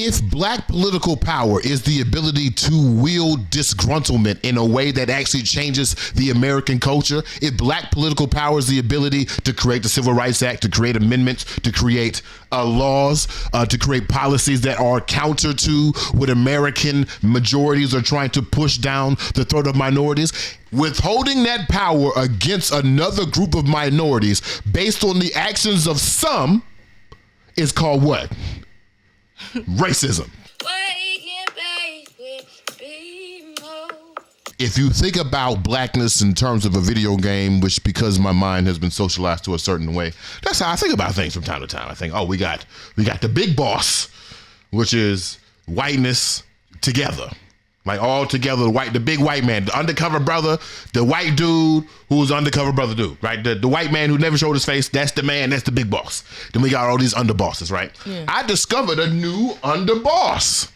if black political power is the ability to wield disgruntlement in a way that actually changes the American culture, if black political power is the ability to create the Civil Rights Act, to create amendments, to create laws, to create policies that are counter to what American majorities are trying to push down the throat of minorities, withholding that power against another group of minorities based on the actions of some is called what? Racism. If you think about blackness in terms of a video game, which because my mind has been socialized to a certain way, that's how I think about things from time to time. I think, oh, we got the big boss, which is whiteness together. Like all together, the big white man, the undercover brother, the white dude who's undercover brother dude, right? The white man who never showed his face, that's the man, that's the big boss. Then we got all these underbosses, right? Yeah. I discovered a new underboss.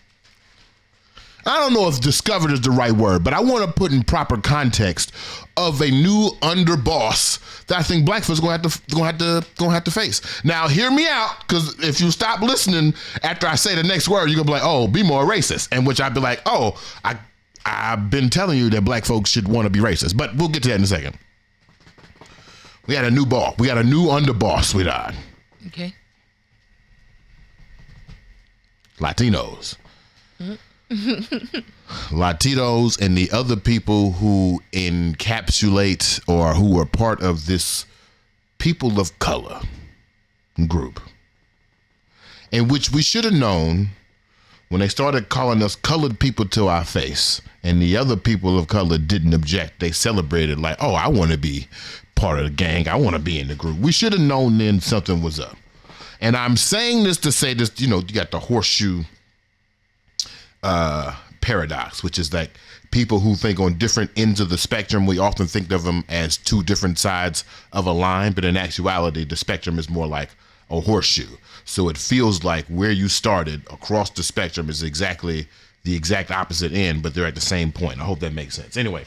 I don't know if discovered is the right word, but I want to put in proper context of a new underboss that I think black folks gonna have to face. Now, hear me out, because if you stop listening after I say the next word, you're gonna be like, "Oh, be more racist," and which I'd be like, "Oh, I've been telling you that black folks should want to be racist," but we'll get to that in a second. We got a new boss. We got a new underboss, sweetheart. Okay. Latinos. Mm-hmm. Latinos and the other people who encapsulate or who are part of this people of color group, in which we should have known when they started calling us colored people to our face and the other people of color didn't object. They celebrated like, oh, I want to be part of the gang. I want to be in the group. We should have known then something was up. And I'm saying this to say this, you got the horseshoe paradox, which is like people who think on different ends of the spectrum, we often think of them as two different sides of a line, but in actuality, the spectrum is more like a horseshoe. So it feels like where you started across the spectrum is exactly the exact opposite end, but they're at the same point. I hope that makes sense. Anyway,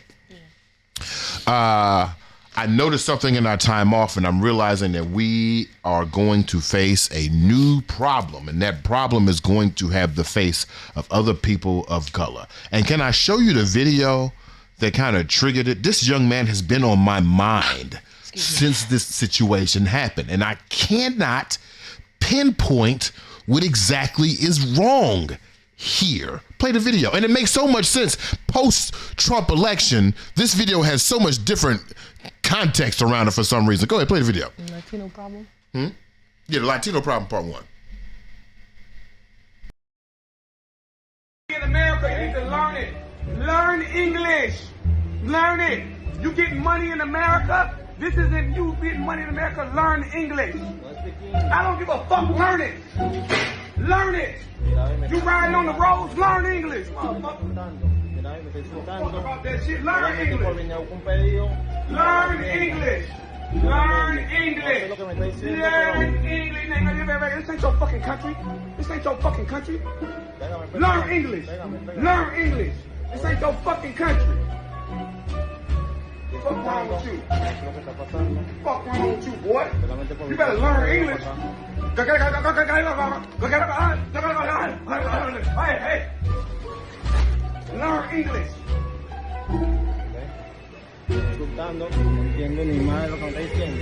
I noticed something in our time off, and I'm realizing that we are going to face a new problem, and that problem is going to have the face of other people of color. And can I show you the video that kind of triggered it? This young man has been on my mind since this situation happened, and I cannot pinpoint what exactly is wrong here. Play the video. And it makes so much sense. Post-Trump election, this video has so much different context around it for some reason. Go ahead, play the video. Latino problem? Yeah, the Latino problem, part one. In America, you need to learn it. Learn English. Learn it. You get money in America. This isn't you getting money in America. Learn English. I don't give a fuck. Learn it. Learn it. You riding on the roads, learn English. Talk about that shit. Learn English. Learn English. Learn English. Learn English. This ain't your fucking country. This ain't your fucking country. Learn English. Learn English. This ain't your fucking country. What's wrong with you? Fuck wrong with you, boy? You better learn English. Hey. Learn English. Escuchando, no entiendo ni más lo que me está diciendo.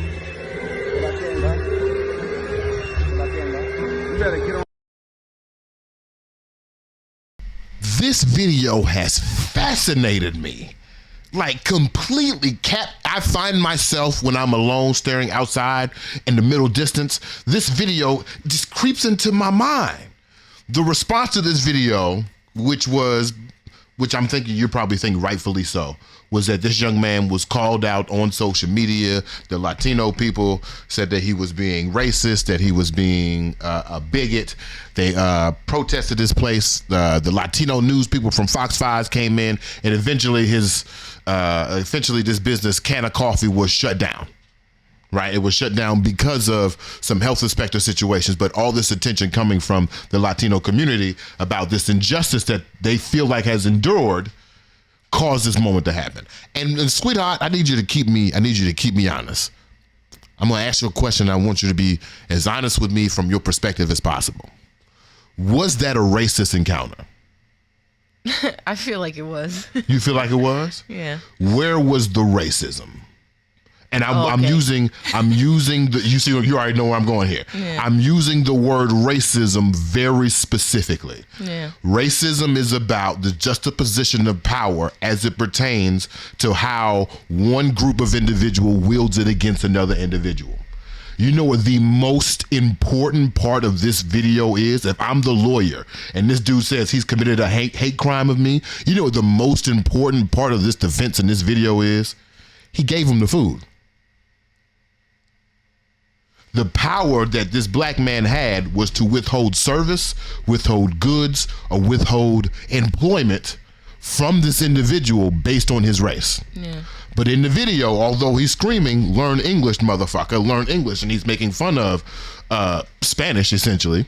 You better get on. This video has fascinated me. Like completely I find myself when I'm alone staring outside in the middle distance, this video just creeps into my mind. The response to this video, which I'm thinking you're probably thinking rightfully so, was that this young man was called out on social media. The Latino people said that he was being racist, that he was being a bigot. They protested this place. The Latino news people from Fox 5 came in, and eventually this business, Can of Coffee, was shut down. Right, it was shut down because of some health inspector situations, but all this attention coming from the Latino community about this injustice that they feel like has endured caused this moment to happen. And sweetheart, I need you to keep me honest. I'm gonna ask you a question. I want you to be as honest with me from your perspective as possible. Was that a racist encounter? I feel like it was. You feel like it was? Yeah. Where was the racism? And I'm okay. using the, you see, you already know where I'm going here. Yeah. I'm using the word racism very specifically. Yeah. Racism is about the juxtaposition of power as it pertains to how one group of individual wields it against another individual. You know what the most important part of this video is? If I'm the lawyer and this dude says he's committed a hate crime of me, you know what the most important part of this defense in this video is? He gave him the food. The power that this black man had was to withhold service, withhold goods, or withhold employment from this individual based on his race. Yeah. But in the video, although he's screaming, learn English, motherfucker, learn English, and he's making fun of Spanish, essentially,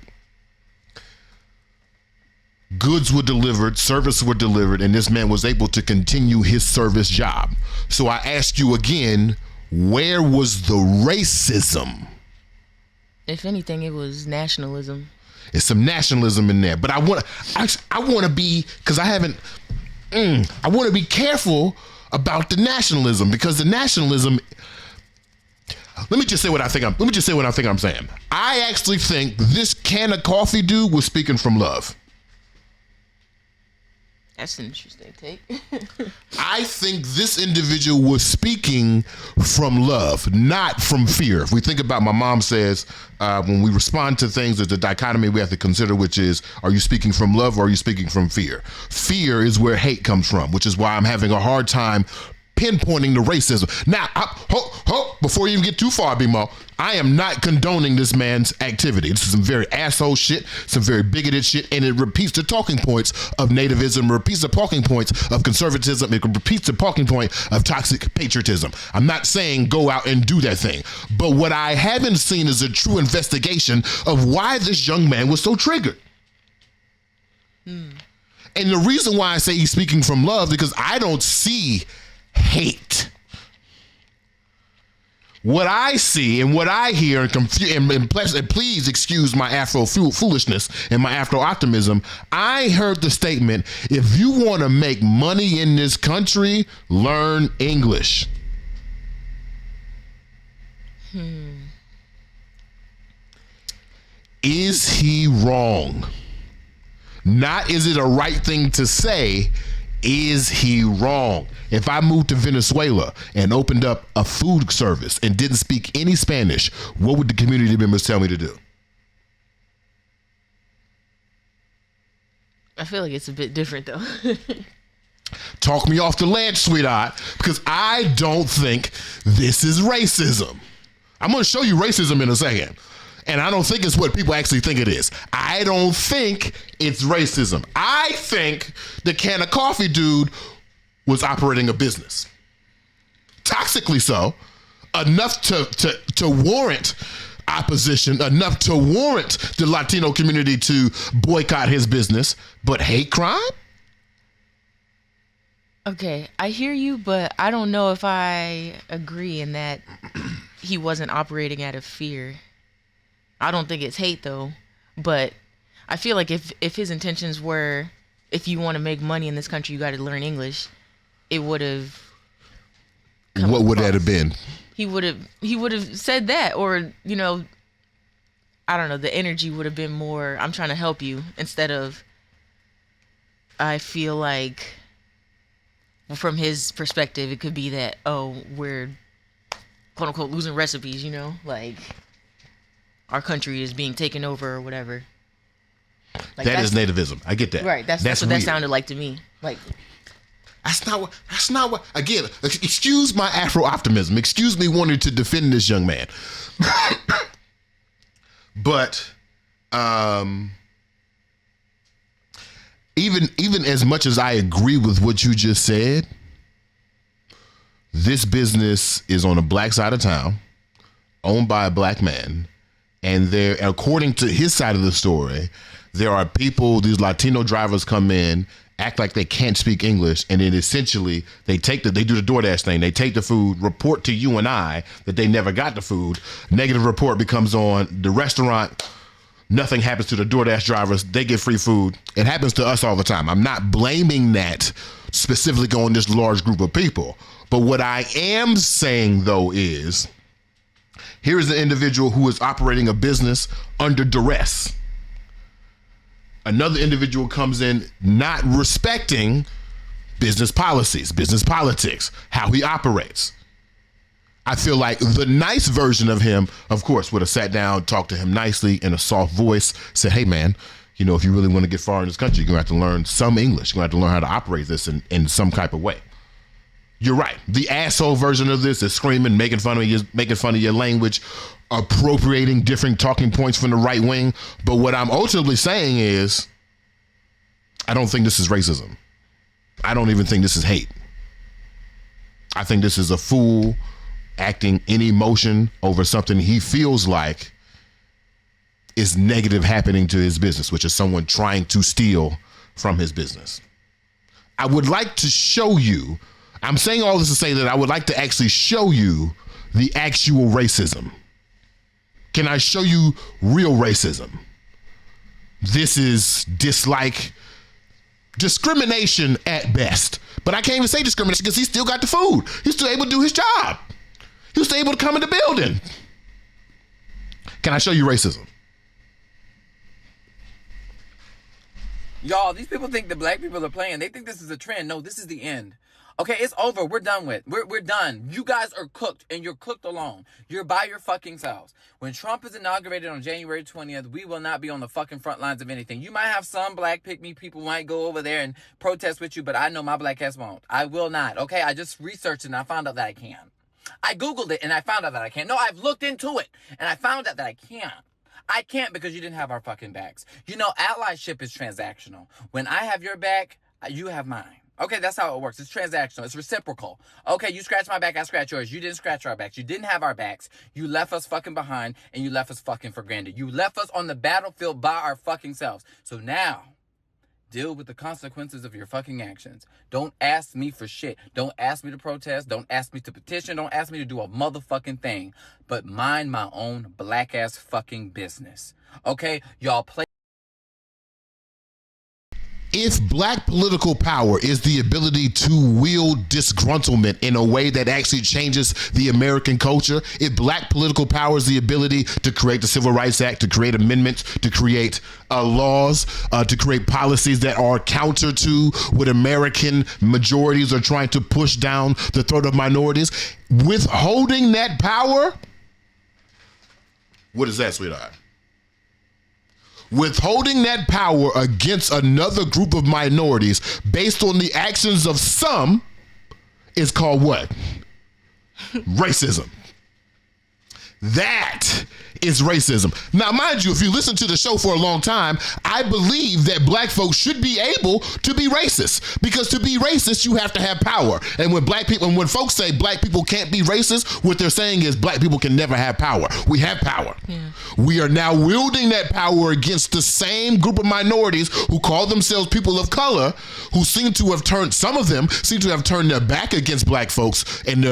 goods were delivered, service were delivered, and this man was able to continue his service job. So I ask you again, where was the racism? If anything, it was nationalism. It's some nationalism in there, but I want to be, because I want to be careful about the nationalism, because the nationalism. Let me just say what I think I'm saying. I actually think this can of coffee dude was speaking from love. That's an interesting take. I think this individual was speaking from love, not from fear. If we think about, my mom says, when we respond to things, there's a dichotomy we have to consider, which is, are you speaking from love or are you speaking from fear? Fear is where hate comes from, which is why I'm having a hard time pinpointing the racism. Now, before you even get too far, B-Mo, I am not condoning this man's activity. This is some very asshole shit, some very bigoted shit, and it repeats the talking points of nativism, repeats the talking points of conservatism, it repeats the talking point of toxic patriotism. I'm not saying go out and do that thing, but what I haven't seen is a true investigation of why this young man was so triggered. And the reason why I say he's speaking from love, because I don't see hate. What I see and what I hear and please excuse my Afro foolishness and my Afro optimism, I heard the statement, if you want to make money in this country, learn English. Is he wrong? Not is it a right thing to say, is he wrong? If I moved to Venezuela and opened up a food service and didn't speak any Spanish, what would the community members tell me to do? I feel like it's a bit different though. Talk me off the ledge, sweetheart, because I don't think this is racism. I'm going to show you racism in a second. And I don't think it's what people actually think it is. I don't think it's racism. I think the can of coffee dude was operating a business. Toxically so, enough to warrant opposition, enough to warrant the Latino community to boycott his business, but hate crime? Okay, I hear you, but I don't know if I agree in that he wasn't operating out of fear. I don't think it's hate though, but I feel like if his intentions were, if you want to make money in this country, you got to learn English, it would have. What would that have been? He would have said that, or I don't know. The energy would have been more, I'm trying to help you, instead of, I feel like, from his perspective, it could be that, oh, we're quote unquote losing recipes, like. Our country is being taken over or whatever. Like that is nativism. I get that. Right. That's what that sounded like to me. Like that's not what again, excuse my Afro optimism. Excuse me wanting to defend this young man. But even as much as I agree with what you just said, this business is on the black side of town, owned by a black man. And there, according to his side of the story, there are people, these Latino drivers come in, act like they can't speak English, and then essentially they do the DoorDash thing. They take the food, report to you and I that they never got the food. Negative report becomes on the restaurant. Nothing happens to the DoorDash drivers. They get free food. It happens to us all the time. I'm not blaming that specifically on this large group of people. But what I am saying, though, is here is an individual who is operating a business under duress. Another individual comes in not respecting business policies, business politics, how he operates. I feel like the nice version of him, of course, would have sat down, talked to him nicely in a soft voice, said, hey, man, you know, if you really want to get far in this country, you're going to have to learn some English. You're going to have to learn how to operate this in some type of way. You're right. The asshole version of this is screaming, making fun of your language, appropriating different talking points from the right wing. But what I'm ultimately saying is, I don't think this is racism. I don't even think this is hate. I think this is a fool acting in emotion over something he feels like is negative happening to his business, which is someone trying to steal from his business. I would like to show you, I'm saying all this to say that I would like to actually show you the actual racism. Can I show you real racism? This is discrimination at best. But I can't even say discrimination because he still got the food. He's still able to do his job. He was able to come in the building. Can I show you racism? Y'all, these people think that black people are playing. They think this is a trend. No, this is the end. Okay, it's over. We're done with. We're done. You guys are cooked, and you're cooked alone. You're by your fucking selves. When Trump is inaugurated on January 20th, we will not be on the fucking front lines of anything. You might have some black pick-me people might go over there and protest with you, but I know my black ass won't. I will not. Okay, I just researched it, and I found out that I can. I Googled it, and I found out that I can't. No, I've looked into it, and I found out that I can't. I can't because you didn't have our fucking backs. You know, allyship is transactional. When I have your back, you have mine. Okay, that's how it works. It's transactional. It's reciprocal. Okay, you scratch my back, I scratch yours. You didn't scratch our backs. You didn't have our backs. You left us fucking behind, and you left us fucking for granted. You left us on the battlefield by our fucking selves. So now, deal with the consequences of your fucking actions. Don't ask me for shit. Don't ask me to protest. Don't ask me to petition. Don't ask me to do a motherfucking thing. But mind my own black ass fucking business. Okay? Y'all play. If black political power is the ability to wield disgruntlement in a way that actually changes the American culture, if black political power is the ability to create the Civil Rights Act, to create amendments, to create laws, to create policies that are counter to what American majorities are trying to push down the throat of minorities, withholding that power, what is that, sweetheart? Withholding that power against another group of minorities based on the actions of some is called what? Racism. That is racism. Now, mind you, if you listen to the show for a long time, I believe that black folks should be able to be racist, because to be racist, you have to have power. And when folks say black people can't be racist, what they're saying is black people can never have power. We have power. Yeah. We are now wielding that power against the same group of minorities who call themselves people of color, who some of them seem to have turned their back against black folks and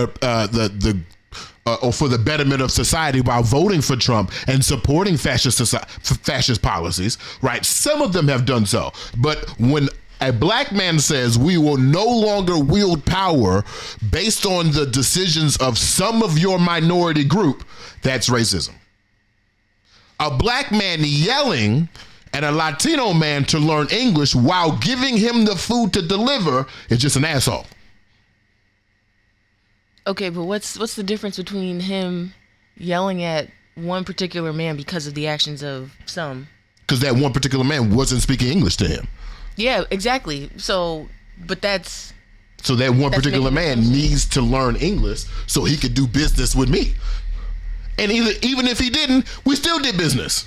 or for the betterment of society while voting for Trump and supporting fascist policies, right? Some of them have done so. But when a black man says we will no longer wield power based on the decisions of some of your minority group, that's racism. A black man yelling at a Latino man to learn English while giving him the food to deliver is just an asshole. Okay, but what's the difference between him yelling at one particular man because of the actions of some? Because that one particular man wasn't speaking English to him. Yeah, exactly. So that one particular man needs to learn English so he could do business with me. And even if he didn't, we still did business.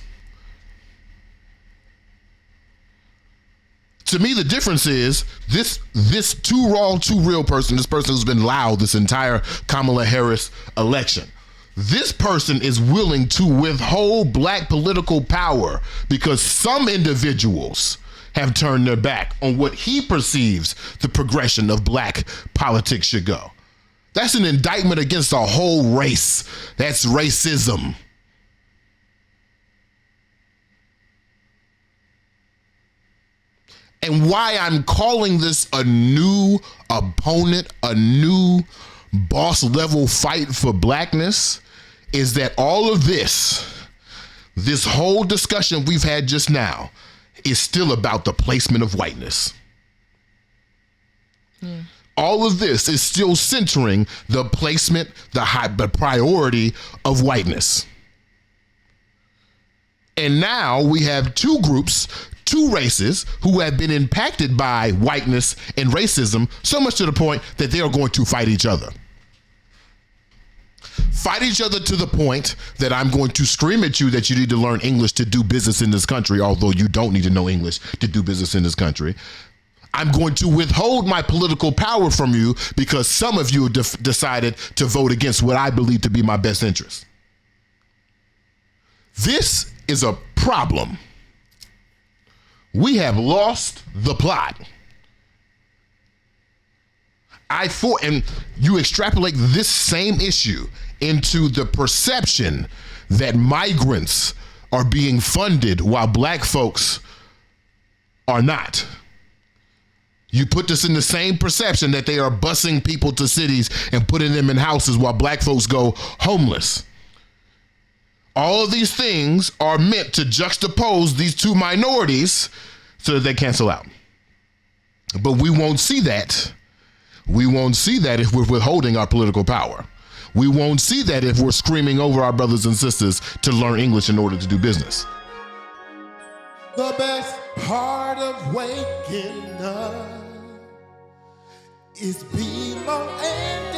To me, the difference is this too raw, too real person, this person who's been loud this entire Kamala Harris election. This person is willing to withhold black political power because some individuals have turned their back on what he perceives the progression of black politics should go. That's an indictment against a whole race. That's racism. And why I'm calling this a new opponent, a new boss level fight for blackness, is that all of this whole discussion we've had just now is still about the placement of whiteness. All of this is still centering the placement, the priority of whiteness. And now we have two groups, two races who have been impacted by whiteness and racism so much to the point that they are going to fight each other. Fight each other to the point that I'm going to scream at you that you need to learn English to do business in this country, although you don't need to know English to do business in this country. I'm going to withhold my political power from you because some of you decided to vote against what I believe to be my best interest. This is a problem. We have lost the plot. And you extrapolate this same issue into the perception that migrants are being funded while black folks are not. You put this in the same perception that they are busing people to cities and putting them in houses while black folks go homeless. All of these things are meant to juxtapose these two minorities so that they cancel out. But we won't see that. We won't see that if we're withholding our political power. We won't see that if we're screaming over our brothers and sisters to learn English in order to do business. The best part of waking up is being more and